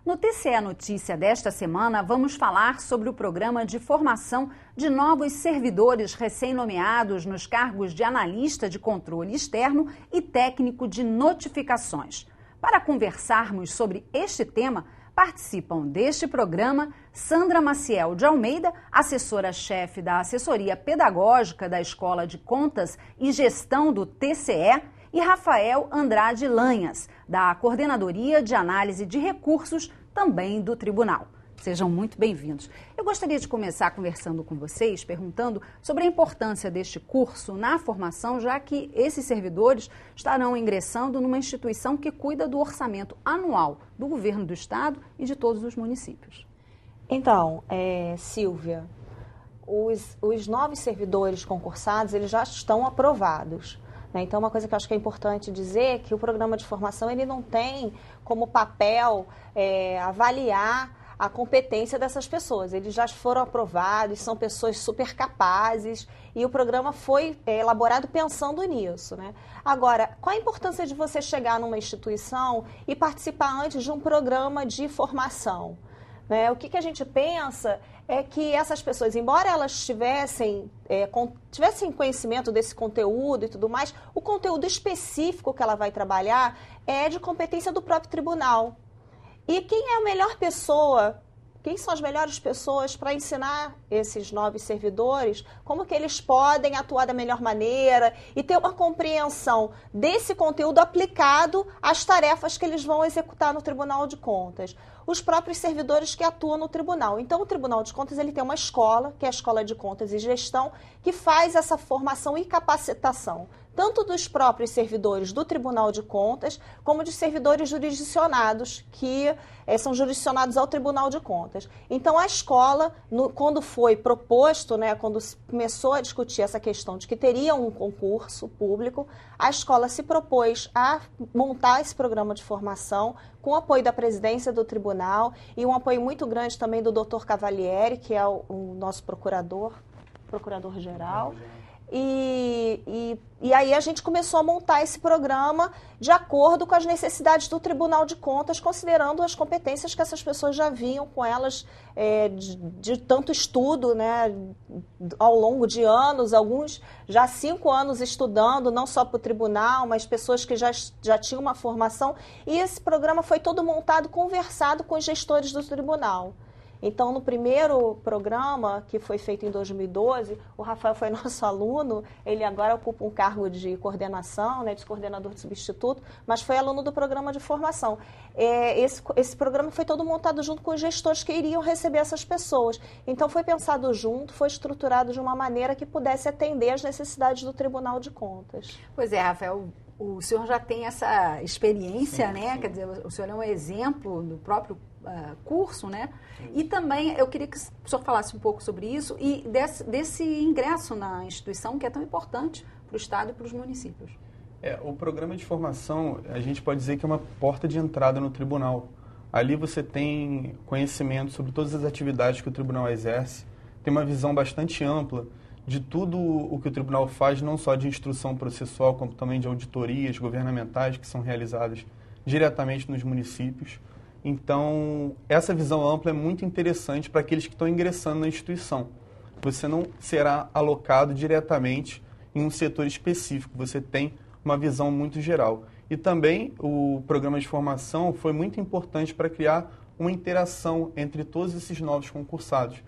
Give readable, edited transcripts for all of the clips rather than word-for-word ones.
No TCE Notícia desta semana, vamos falar sobre o programa de formação de novos servidores recém-nomeados nos cargos de analista de controle externo e técnico de notificações. Para conversarmos sobre este tema, participam deste programa Sandra Maciel de Almeida, assessora-chefe da Assessoria Pedagógica da Escola de Contas e Gestão do TCE, e Rafael Andrade Lanhas, da Coordenadoria de Análise de Recursos, também do Tribunal. Sejam muito bem-vindos. Eu gostaria de começar conversando com vocês, perguntando sobre a importância deste curso na formação, já que esses servidores estarão ingressando numa instituição que cuida do orçamento anual do governo do Estado e de todos os municípios. Então, Silvia, os novos servidores concursados, eles já estão aprovados. Então, uma coisa que eu acho que é importante dizer é que o programa de formação ele não tem como papel avaliar a competência dessas pessoas. Eles já foram aprovados, são pessoas super capazes e o programa foi elaborado pensando nisso, né? Agora, qual a importância de você chegar numa instituição e participar antes de um programa de formação? O que a gente pensa é que essas pessoas, embora elas tivessem conhecimento desse conteúdo e tudo mais, o conteúdo específico que ela vai trabalhar é de competência do próprio tribunal. E quem é a melhor pessoa, quem são as melhores pessoas para ensinar esses novos servidores como que eles podem atuar da melhor maneira e ter uma compreensão desse conteúdo aplicado às tarefas que eles vão executar no Tribunal de Contas? Os próprios servidores que atuam no tribunal. Então, o Tribunal de Contas ele tem uma escola, que é a Escola de Contas e Gestão, que faz essa formação e capacitação, tanto dos próprios servidores do Tribunal de Contas, como dos servidores jurisdicionados, que são jurisdicionados ao Tribunal de Contas. Então, a escola, quando foi proposto, quando começou a discutir essa questão de que teria um concurso público, a escola se propôs a montar esse programa de formação com o apoio da presidência do tribunal e um apoio muito grande também do Dr. Cavalieri, que é o nosso procurador-geral. E aí a gente começou a montar esse programa de acordo com as necessidades do Tribunal de Contas, considerando as competências que essas pessoas já vinham com elas de tanto estudo, ao longo de anos, alguns já 5 anos estudando, não só para o tribunal, mas pessoas que já tinham uma formação. E esse programa foi todo montado, conversado com os gestores do tribunal. Então, no primeiro programa, que foi feito em 2012, o Rafael foi nosso aluno, ele agora ocupa um cargo de coordenação, de coordenador de substituto, mas foi aluno do programa de formação. Esse programa foi todo montado junto com os gestores que iriam receber essas pessoas. Então, foi pensado junto, foi estruturado de uma maneira que pudesse atender às necessidades do Tribunal de Contas. Pois é, Rafael, o senhor já tem essa experiência, sim. Quer dizer, o senhor é um exemplo do próprio curso, E também eu queria que o senhor falasse um pouco sobre isso e desse ingresso na instituição que é tão importante para o Estado e para os municípios. O programa de formação, a gente pode dizer que é uma porta de entrada no tribunal. Ali você tem conhecimento sobre todas as atividades que o tribunal exerce, tem uma visão bastante ampla de tudo o que o tribunal faz, não só de instrução processual, como também de auditorias governamentais que são realizadas diretamente nos municípios. Então, essa visão ampla é muito interessante para aqueles que estão ingressando na instituição. Você não será alocado diretamente em um setor específico, você tem uma visão muito geral. E também o programa de formação foi muito importante para criar uma interação entre todos esses novos concursados.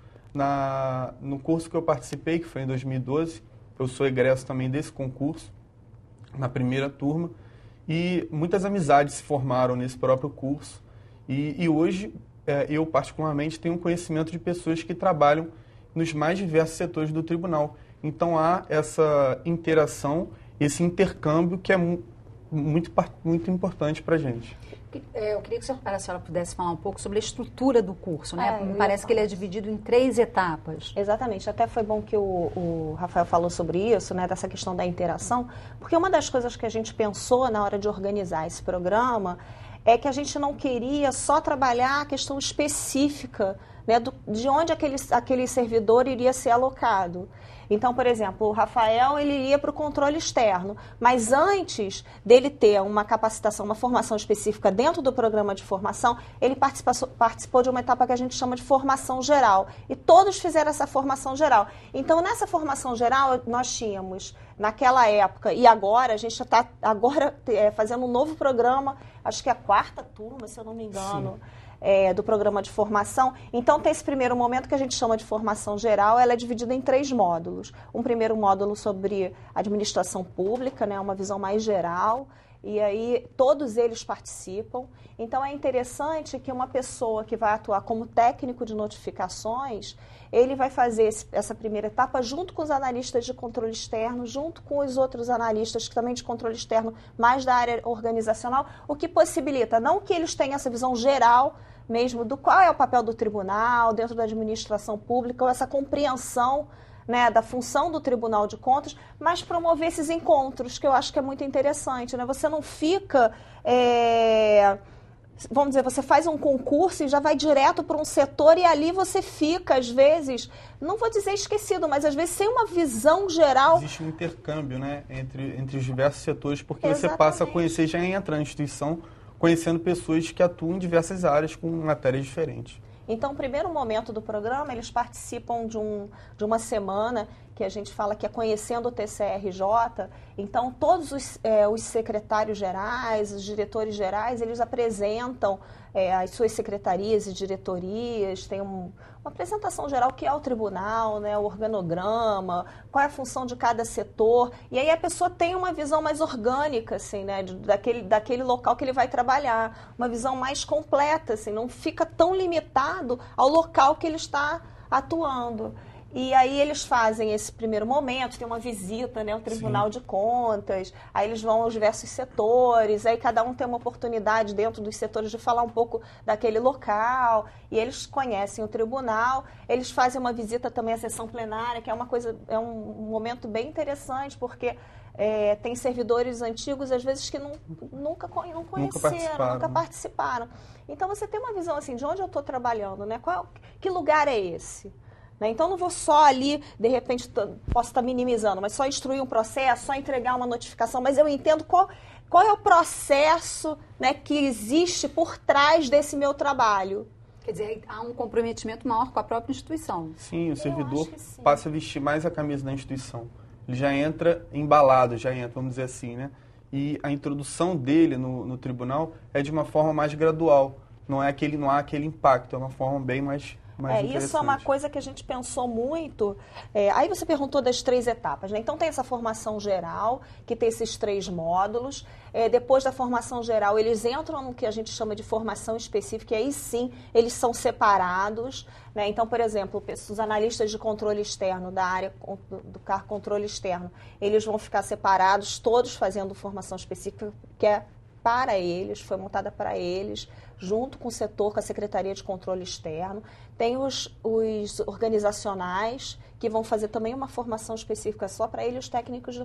No curso que eu participei, que foi em 2012, eu sou egresso também desse concurso, na primeira turma, e muitas amizades se formaram nesse próprio curso. E hoje, eu particularmente tenho conhecimento de pessoas que trabalham nos mais diversos setores do tribunal. Então, há essa interação, esse intercâmbio que é muito importante para a gente. Eu queria que a senhora pudesse falar um pouco sobre a estrutura do curso, Me parece que ele é dividido em 3 etapas. Exatamente. Até foi bom que o Rafael falou sobre isso, dessa questão da interação, porque uma das coisas que a gente pensou na hora de organizar esse programa é que a gente não queria só trabalhar a questão específica né, de onde aquele servidor iria ser alocado. Então, por exemplo, o Rafael, ele iria para o controle externo, mas antes dele ter uma capacitação, uma formação específica dentro do programa de formação, ele participou de uma etapa que a gente chama de formação geral, e todos fizeram essa formação geral. Então, nessa formação geral, nós tínhamos, naquela época, e agora, a gente já está fazendo um novo programa, acho que é a 4ª turma, se eu não me engano, do programa de formação. Então, tem esse primeiro momento que a gente chama de formação geral, ela é dividida em 3 módulos. Um primeiro módulo sobre administração pública, né, uma visão mais geral, e aí todos eles participam. Então, é interessante que uma pessoa que vai atuar como técnico de notificações, ele vai fazer essa primeira etapa junto com os analistas de controle externo, junto com os outros analistas que também de controle externo, mais da área organizacional, o que possibilita não que eles tenham essa visão geral mesmo do qual é o papel do tribunal dentro da administração pública, ou essa compreensão, né, da função do Tribunal de Contas, mas promover esses encontros, que eu acho que é muito interessante, né? Você não fica, vamos dizer, você faz um concurso e já vai direto para um setor e ali você fica, às vezes, não vou dizer esquecido, mas às vezes sem uma visão geral. Existe um intercâmbio, né, entre os diversos setores, porque Exatamente. Você passa a conhecer, já entra na instituição, conhecendo pessoas que atuam em diversas áreas com matérias diferentes. Então, o primeiro momento do programa, eles participam de uma semana que a gente fala que é Conhecendo o TCRJ. Então, todos os secretários gerais, os diretores gerais, eles apresentam as suas secretarias e diretorias, tem uma apresentação geral que é o tribunal, né, o organograma, qual é a função de cada setor, e aí a pessoa tem uma visão mais orgânica, assim, né, daquele local que ele vai trabalhar, uma visão mais completa, assim, não fica tão limitado ao local que ele está atuando. E aí eles fazem esse primeiro momento, tem uma visita, né, ao Tribunal de Contas, aí eles vão aos diversos setores, aí cada um tem uma oportunidade dentro dos setores de falar um pouco daquele local, e eles conhecem o tribunal, eles fazem uma visita também à sessão plenária, que é um momento bem interessante, porque tem servidores antigos, às vezes, que nunca conheceram, nunca participaram. Então, você tem uma visão assim, de onde eu estou trabalhando, né? Que lugar é esse? Então, não vou só ali, de repente, posso estar minimizando, mas só instruir um processo, só entregar uma notificação, mas eu entendo qual é o processo, né, que existe por trás desse meu trabalho. Quer dizer, há um comprometimento maior com a própria instituição. Sim, o servidor passa a vestir mais a camisa da instituição. Ele já entra embalado, vamos dizer assim, né? E a introdução dele no tribunal é de uma forma mais gradual. Não há aquele impacto, é uma forma bem mais isso é uma coisa que a gente pensou muito. Aí você perguntou das 3 etapas, né? Então tem essa formação geral, que tem esses 3 módulos. Depois da formação geral, eles entram no que a gente chama de formação específica, e aí sim, eles são separados, né? Então, por exemplo, os analistas de controle externo, da área do cargo controle externo, eles vão ficar separados, todos fazendo formação específica, que é para eles, foi montada para eles, junto com o setor, com a Secretaria de Controle Externo. Tem os organizacionais, que vão fazer também uma formação específica só para eles, os técnicos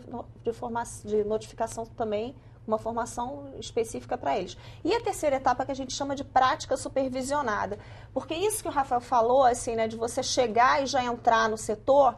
de notificação também, uma formação específica para eles. E a terceira etapa que a gente chama de prática supervisionada, porque isso que o Rafael falou, assim, né, de você chegar e já entrar no setor,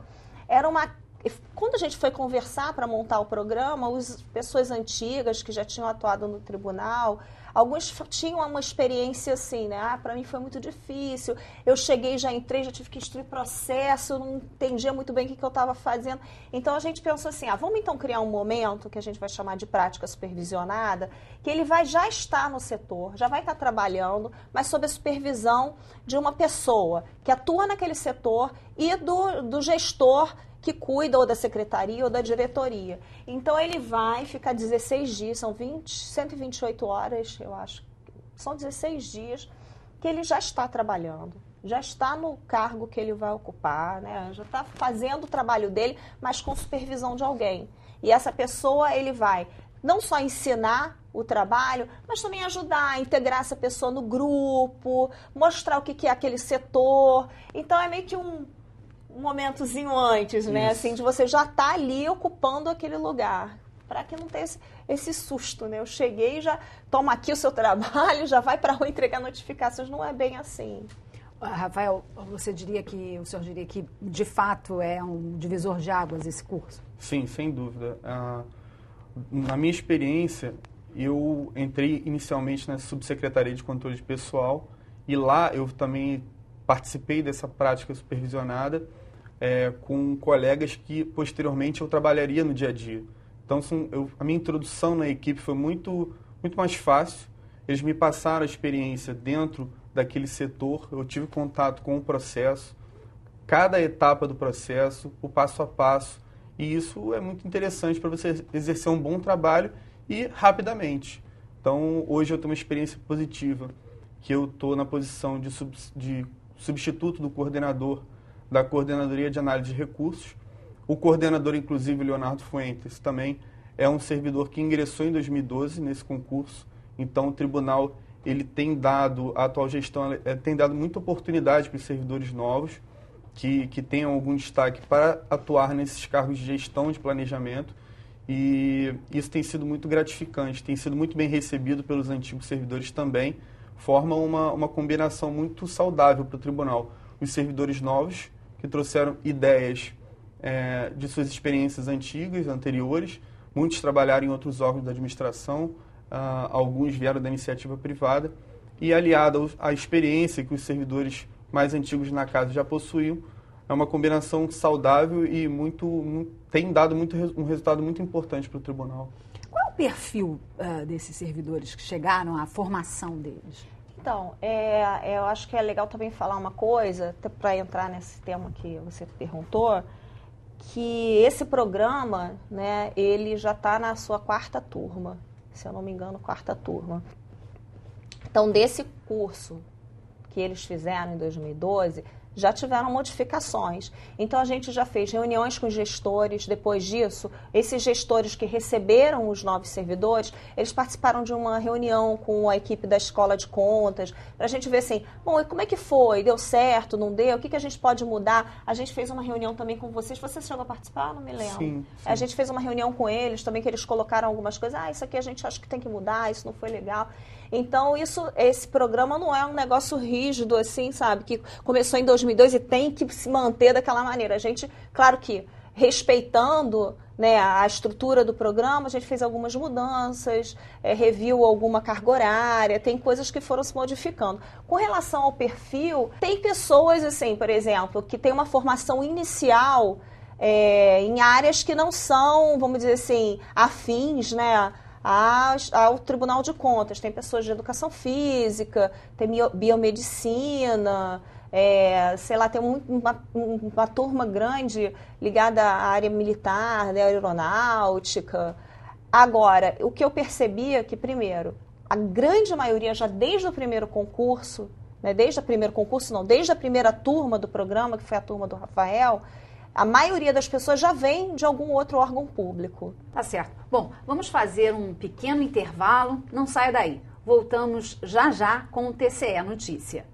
quando a gente foi conversar para montar o programa, as pessoas antigas que já tinham atuado no tribunal, alguns tinham uma experiência assim, né? Para mim foi muito difícil, eu cheguei, já entrei, já tive que instruir processo, eu não entendia muito bem o que eu estava fazendo. Então a gente pensou assim, vamos então criar um momento que a gente vai chamar de prática supervisionada, que ele vai já estar no setor, já vai estar trabalhando, mas sob a supervisão de uma pessoa que atua naquele setor e do gestor que cuida ou da secretaria ou da diretoria. Então, ele vai ficar 16 dias, são 128 horas, eu acho, são 16 dias que ele já está trabalhando, já está no cargo que ele vai ocupar, né? Já está fazendo o trabalho dele, mas com supervisão de alguém. E essa pessoa, ele vai não só ensinar o trabalho, mas também ajudar a integrar essa pessoa no grupo, mostrar o que é aquele setor. Então, é meio que um momentozinho antes, né? Assim, de você já estar ali ocupando aquele lugar, para que não tenha esse susto, né? Eu cheguei e já toma aqui o seu trabalho, já vai para a rua entregar notificações, não é bem assim. Rafael, o senhor diria que de fato é um divisor de águas esse curso? Sim, sem dúvida. Na minha experiência, eu entrei inicialmente na Subsecretaria de Controle de Pessoal e lá eu também participei dessa prática supervisionada com colegas que posteriormente eu trabalharia no dia a dia. Então, a minha introdução na equipe foi muito mais fácil. Eles me passaram a experiência dentro daquele setor, eu tive contato com o processo, cada etapa do processo, o passo a passo, e isso é muito interessante para você exercer um bom trabalho e rapidamente. Então, hoje eu tenho uma experiência positiva, que eu estou na posição de substituto do coordenador da Coordenadoria de Análise de Recursos. O coordenador, inclusive, Leonardo Fuentes, também é um servidor que ingressou em 2012 nesse concurso. Então, o tribunal ele tem dado, a atual gestão tem dado muita oportunidade para os servidores novos que tenham algum destaque para atuar nesses cargos de gestão, de planejamento. E isso tem sido muito gratificante, tem sido muito bem recebido pelos antigos servidores também. Forma uma combinação muito saudável para o tribunal. Os servidores novos, que trouxeram ideias de suas experiências anteriores, muitos trabalharam em outros órgãos da administração, alguns vieram da iniciativa privada, e aliado à experiência que os servidores mais antigos na casa já possuíam, é uma combinação saudável e tem dado um resultado muito importante para o tribunal. Qual é o perfil desses servidores que chegaram à formação deles? Então, eu acho que é legal também falar uma coisa, para entrar nesse tema que você perguntou, que esse programa, né, ele já está na sua 4ª turma, se eu não me engano, 4ª turma. Então, desse curso que eles fizeram em 2012, já tiveram modificações. Então, a gente já fez reuniões com gestores. Depois disso, esses gestores que receberam os novos servidores, eles participaram de uma reunião com a equipe da Escola de Contas, para a gente ver assim, bom, e como é que foi? Deu certo? Não deu? O que a gente pode mudar? A gente fez uma reunião também com vocês. Você chegou a participar? Não me lembro. Sim. A gente fez uma reunião com eles também, que eles colocaram algumas coisas. Isso aqui a gente acha que tem que mudar, isso não foi legal. Então, esse programa não é um negócio rígido, assim, sabe? Que começou em 2002 e tem que se manter daquela maneira. A gente, claro que respeitando, né, a estrutura do programa, a gente fez algumas mudanças, reviu alguma carga horária, tem coisas que foram se modificando. Com relação ao perfil, tem pessoas, assim, por exemplo, que tem uma formação inicial em áreas que não são, vamos dizer assim, afins, né, ao Tribunal de Contas. Tem pessoas de educação física, tem biomedicina, sei lá, tem uma turma grande ligada à área militar, né, aeronáutica. Agora, o que eu percebi é que, primeiro, a grande maioria, já desde o primeiro concurso, né, desde a primeira turma do programa, que foi a turma do Rafael, a maioria das pessoas já vem de algum outro órgão público. Tá certo. Bom, vamos fazer um pequeno intervalo. Não saia daí. Voltamos já com o TCE Notícia.